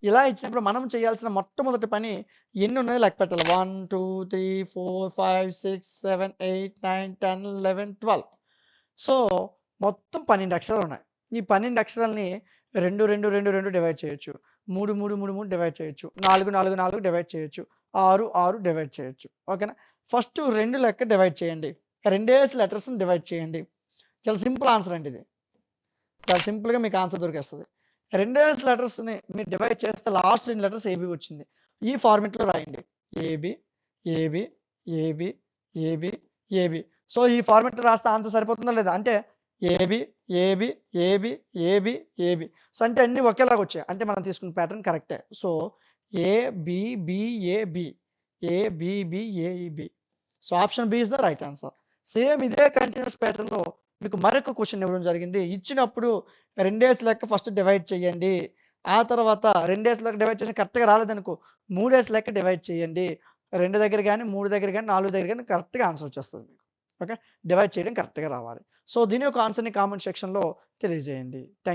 ఇలా ఇచ్చినప్పుడు మనం చేయాల్సిన మొట్టమొదటి పని ఎన్నున్నాయో లెక్క పెట్టాలి. 1, 2, 3, 4, 5, 6, 7, 8, 9, 10, 11, 12. సో, మొత్తం 12 అక్షరాలున్నాయి. ఈ 12 అక్షరాలని 2, 2, 2, 2 డివైడ్ చేయొచ్చు. 3, 3, 3, 3 డివైడ్ చేయొచ్చు. 4, 4, 4 డివైడ్ చేయొచ్చు. 6, 6 డివైడ్ చేయొచ్చు. ఓకేనా? ఫస్ట్ 2 లెక్క డివైడ్ చేయండి. రెండేసి లెటర్స్‌ని డివైడ్ చేయండి. చాలా సింపుల్ ఆన్సర్ అండి ఇది. చాలా సింపుల్‌గా మీకు ఆన్సర్ దొరికేస్తది. రెండేసి లెటర్స్‌ని మీరు డివైడ్ చేస్తే లాస్ట్ 2 లెటర్స్ ఏబీ వచ్చింది. ఈ ఫార్మాట్‌లో రాయండి. A B, A B, A B, A B, A B. So, ఈ ఫార్మాట్‌లో రాస్తే ఆన్సర్ సరిపోతుందా లేదా? అంటే A B, A B, A B, A B, A B. So, అంటే అన్నీ ఒకేలాగొచ్చాయి. అంటే మనం తీసుకున్న ప్యాటర్న్ కరెక్టే. So, A, B, B, A, B. A, B, B, A, B. So, option B is the right answer. Same ఇదే కంటిన్యూయస్ ప్యాటర్న్‌లో మీకు మరొక క్వెషన్ ఇవ్వడం జరిగింది. ఇచ్చినప్పుడు రెండేసి లెక్క ఫస్ట్ డివైడ్ చేయండి. ఆ తర్వాత రెండేసి లెక్క డివైడ్ చేసి కరెక్ట్‌గా రాలేదనుకో, మూడేసి లెక్క డివైడ్ చేయండి. 2 దగ్గర గాని, 3 దగ్గర గాని, 4 దగ్గర గాని కరెక్ట్‌గా ఆన్సర్ వచ్చేస్తది మీకు. ఓకే. డివైడ్ చేయడం కరెక్ట్‌గా రావాలి. సో, దీని యొక్క ఆన్సర్‌ని కామెంట్ సెక్షన్‌లో తెలియజేయండి. Thank you.